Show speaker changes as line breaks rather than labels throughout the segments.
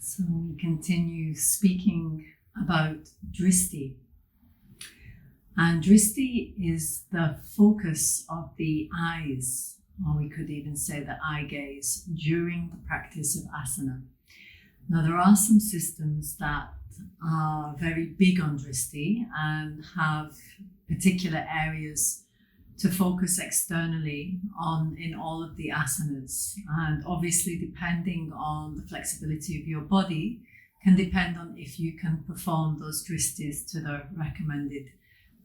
So we continue speaking about Dristi. And Dristi is the focus of the eyes, or we could even say the eye gaze, during the practice of asana. Now, there are some systems that are very big on Dristi and have particular areas to focus externally on in all of the asanas. And obviously, depending on the flexibility of your body, can depend on if you can perform those Dristis to the recommended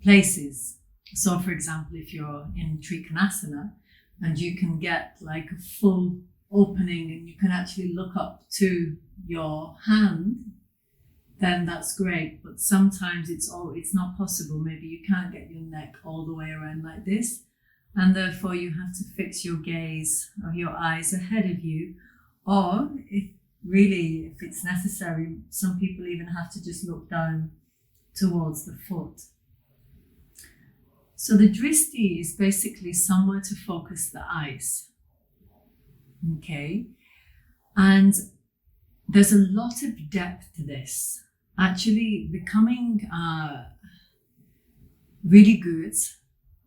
places. So, for example, if you're in Trikonasana and you can get like a full opening and you can actually look up to your hand, then that's great. But sometimes it's not possible. Maybe you can't get your neck all the way around like this, and therefore you have to fix your gaze of your eyes ahead of you, or if it's necessary, some people even have to just look down towards the foot. So the Dristi is basically somewhere to focus the eyes. Okay, and there's a lot of depth to this. Actually, becoming really good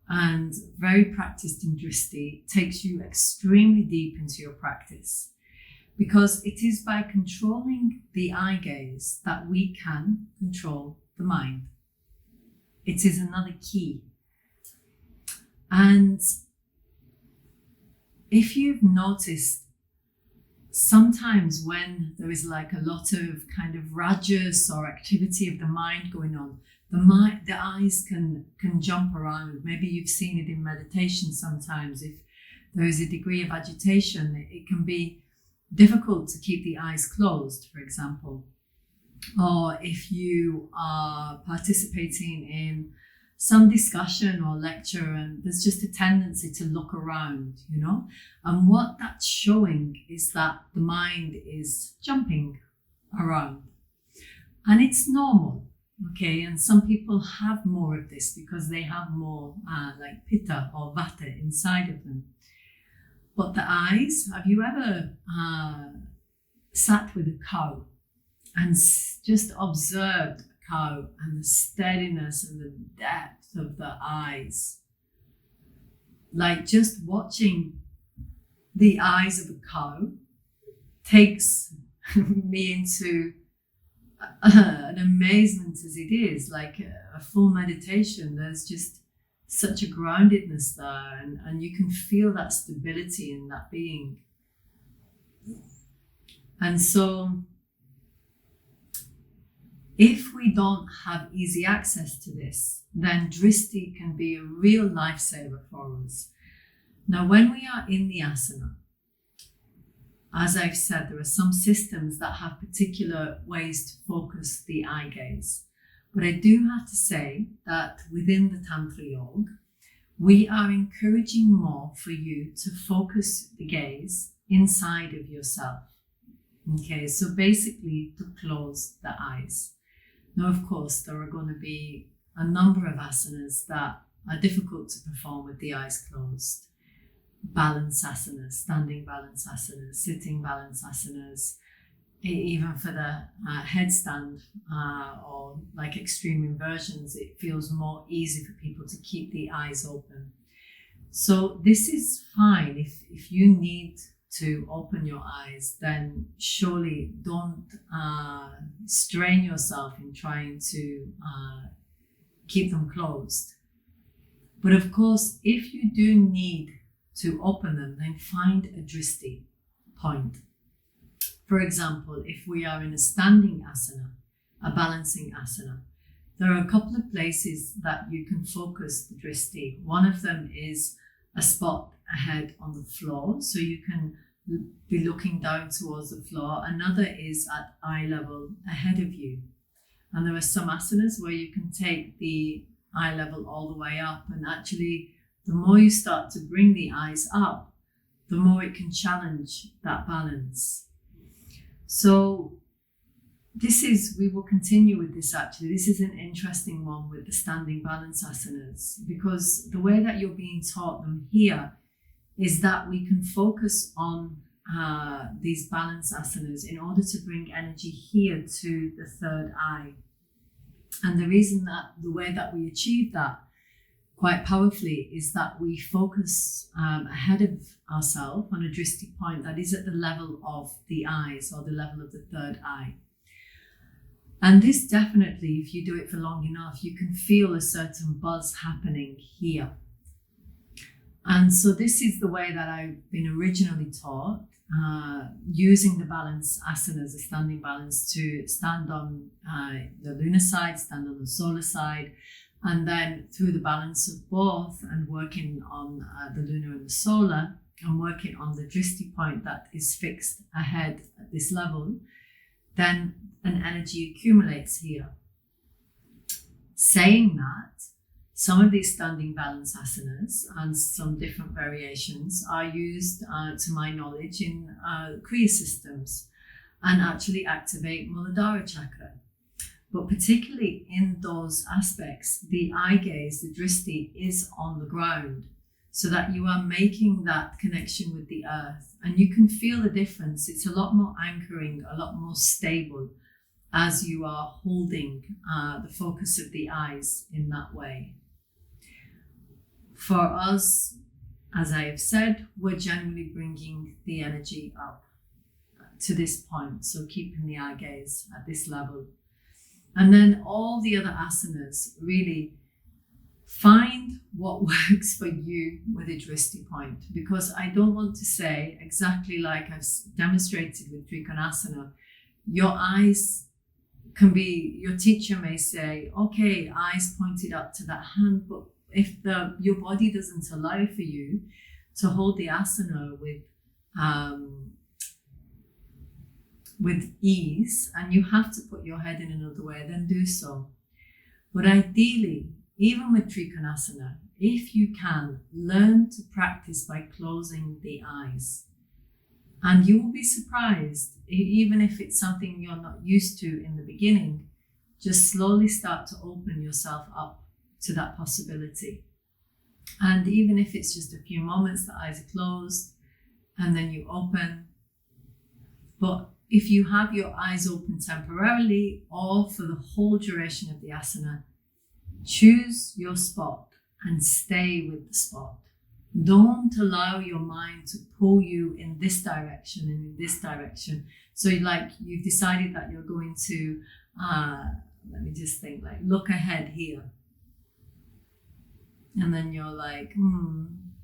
and very practiced in Dristi takes you extremely deep into your practice, because it is by controlling the eye gaze that we can control the mind. It is another key. And if you've noticed, sometimes when there is like a lot of kind of rajas or activity of the mind going on, the eyes can jump around. Maybe you've seen it in meditation sometimes. If there is a degree of agitation, it can be difficult to keep the eyes closed, for example. Or if you are participating in some discussion or lecture and there's just a tendency to look around, and what that's showing is that the mind is jumping around, and it's normal. Okay, and some people have more of this because they have more like pitta or vata inside of them. But the eyes, have you ever sat with a cow and just observed cow and the steadiness and the depth of the eyes? Like just watching the eyes of a cow takes me into an amazement as it is, like a full meditation. There's just such a groundedness there, and you can feel that stability in that being. And so if we don't have easy access to this, then Dristi can be a real lifesaver for us. Now, when we are in the asana, as I've said, there are some systems that have particular ways to focus the eye gaze. But I do have to say that within the Tantra Yoga, we are encouraging more for you to focus the gaze inside of yourself. Okay, so basically to close the eyes. Now, of course, there are going to be a number of asanas that are difficult to perform with the eyes closed. Balance asanas, standing balance asanas, sitting balance asanas, even for the headstand or like extreme inversions, it feels more easy for people to keep the eyes open. So this is fine. If you need to open your eyes, then surely don't strain yourself in trying to keep them closed. But of course, if you do need to open them, then find a Dristi point. For example, if we are in a standing asana, a balancing asana, there are a couple of places that you can focus the Dristi. One of them is a spot ahead on the floor, so you can be looking down towards the floor. Another is at eye level ahead of you. And there are some asanas where you can take the eye level all the way up, and actually the more you start to bring the eyes up, the more it can challenge that balance. So we will continue with this actually. This is an interesting one with the standing balance asanas, because the way that you're being taught them here is that we can focus on these balance asanas in order to bring energy here to the third eye. And the reason that the way that we achieve that quite powerfully is that we focus ahead of ourselves on a Dristi point that is at the level of the eyes, or the level of the third eye. And this definitely, if you do it for long enough, you can feel a certain buzz happening here. And so this is the way that I've been originally taught, using the balance asanas, the standing balance, to stand on the lunar side, stand on the solar side, and then through the balance of both and working on the lunar and the solar, and working on the Dristi point that is fixed ahead at this level, then an energy accumulates here. Saying that, some of these standing balance asanas and some different variations are used, to my knowledge, in Kriya systems and actually activate Muladhara chakra. But particularly in those aspects, the eye gaze, the Dristi, is on the ground, so that you are making that connection with the earth. And you can feel the difference. It's a lot more anchoring, a lot more stable, as you are holding the focus of the eyes in that way. For us, as I have said, we're generally bringing the energy up to this point, so keeping the eye gaze at this level. And then all the other asanas, really find what works for you with a Dristi point, because I don't want to say, exactly like I've demonstrated with Trikonasana, your eyes can be, your teacher may say, okay, eyes pointed up to that hand, but if your body doesn't allow for you to hold the asana with ease, and you have to put your head in another way, then do so. But ideally, even with Trikonasana, if you can, learn to practice by closing the eyes. And you will be surprised, even if it's something you're not used to in the beginning, just slowly start to open yourself up to that possibility. And even if it's just a few moments, the eyes are closed and then you open. But if you have your eyes open temporarily or for the whole duration of the asana, choose your spot and stay with the spot. Don't allow your mind to pull you in this direction and in this direction. So you've decided that you're going to, let me just think, like look ahead here. And then you're like,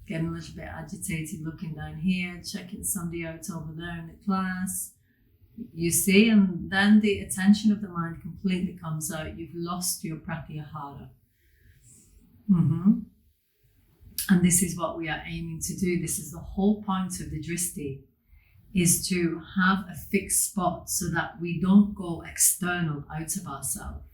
getting a little bit agitated, looking down here, checking somebody out over there in the class. You see, and then the attention of the mind completely comes out. You've lost your pratyahara. And this is what we are aiming to do. This is the whole point of the Dristi, is to have a fixed spot so that we don't go external out of ourselves.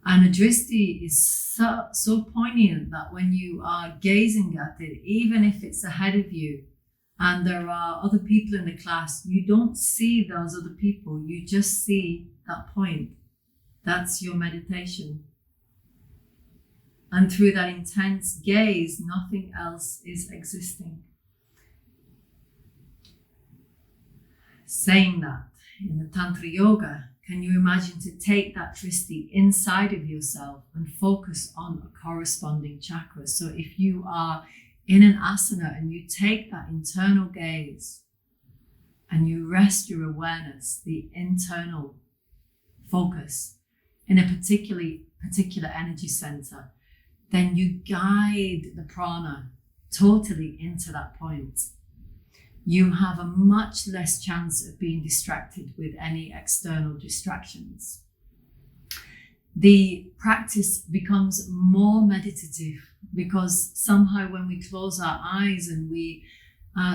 And a Dristi is so poignant that when you are gazing at it, even if it's ahead of you and there are other people in the class, you don't see those other people, you just see that point. That's your meditation. And through that intense gaze, nothing else is existing. Saying that, in the Tantra yoga, can you imagine to take that Dristi inside of yourself and focus on a corresponding chakra? So if you are in an asana and you take that internal gaze and you rest your awareness, the internal focus, in a particular energy center, then you guide the prana totally into that point. You have a much less chance of being distracted with any external distractions. The practice becomes more meditative because somehow when we close our eyes and we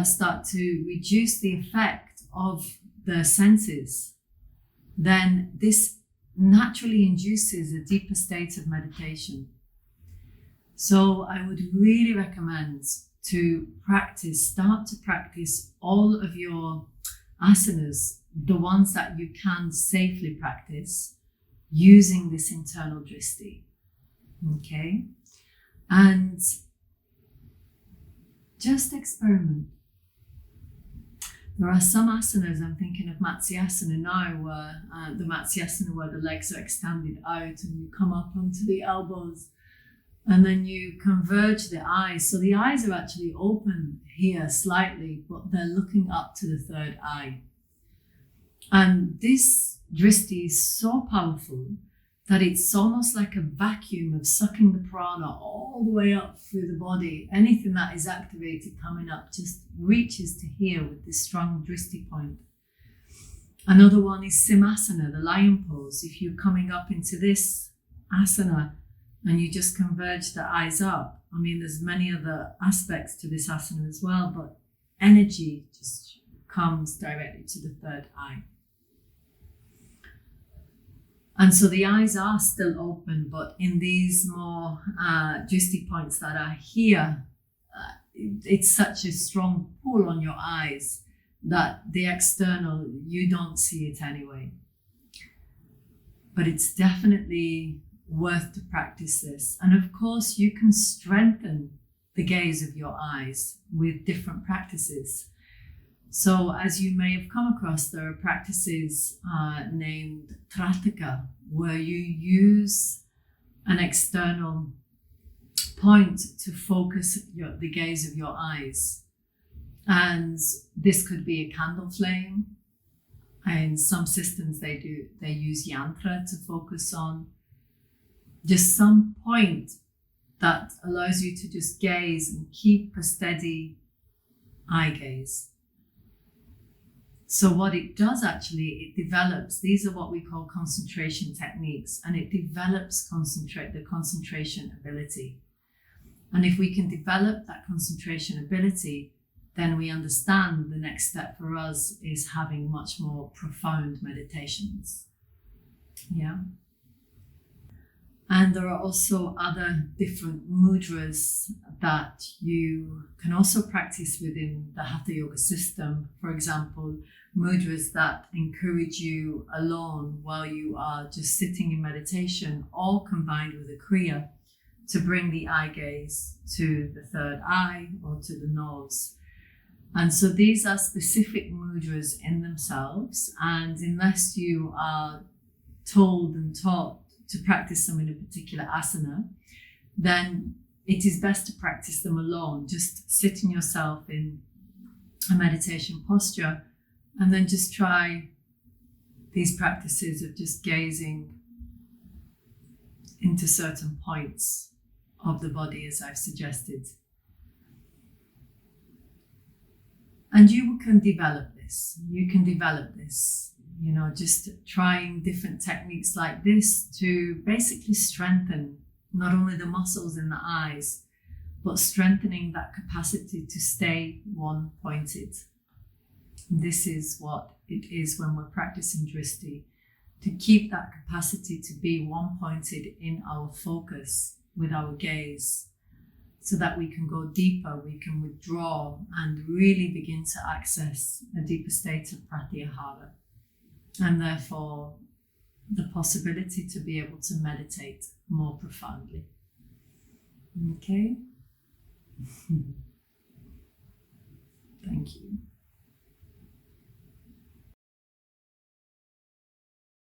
start to reduce the effect of the senses, then this naturally induces a deeper state of meditation. So I would really recommend to start to practice all of your asanas, the ones that you can safely practice, using this internal Dristi. Okay? And just experiment. There are some asanas, I'm thinking of Matsyasana now, where the Matsyasana where the legs are extended out and you come up onto the elbows and then you converge the eyes. So the eyes are actually open here slightly, but they're looking up to the third eye. And this Dristi is so powerful that it's almost like a vacuum of sucking the prana all the way up through the body. Anything that is activated coming up just reaches to here with this strong Dristi point. Another one is Simhasana, the lion pose. If you're coming up into this asana and you just converge the eyes up, I mean, there's many other aspects to this asana as well, but energy just comes directly to the third eye. And so the eyes are still open, but in these more Dristi points that are here, it's such a strong pull on your eyes that the external, you don't see it anyway. But it's definitely worth to practice this. And of course, you can strengthen the gaze of your eyes with different practices. So as you may have come across, there are practices named Trataka, where you use an external point to focus the gaze of your eyes. And this could be a candle flame. In some systems they use yantra to focus on. Just some point that allows you to just gaze and keep a steady eye gaze. So what it does actually, it develops, these are what we call concentration techniques, and it develops the concentration ability. And if we can develop that concentration ability, then we understand the next step for us is having much more profound meditations. Yeah. And there are also other different mudras that you can also practice within the Hatha Yoga system. For example, mudras that encourage you alone while you are just sitting in meditation, all combined with a kriya to bring the eye gaze to the third eye or to the nose. And so these are specific mudras in themselves. And unless you are told and taught to practice them in a particular asana, then it is best to practice them alone. Just sitting yourself in a meditation posture and then just try these practices of just gazing into certain points of the body as I've suggested. And you can develop this. You know, just trying different techniques like this to basically strengthen not only the muscles in the eyes, but strengthening that capacity to stay one-pointed. This is what it is when we're practicing Dristi, to keep that capacity to be one-pointed in our focus with our gaze, so that we can go deeper, we can withdraw and really begin to access a deeper state of pratyahara. And therefore, the possibility to be able to meditate more profoundly. Okay? Thank you.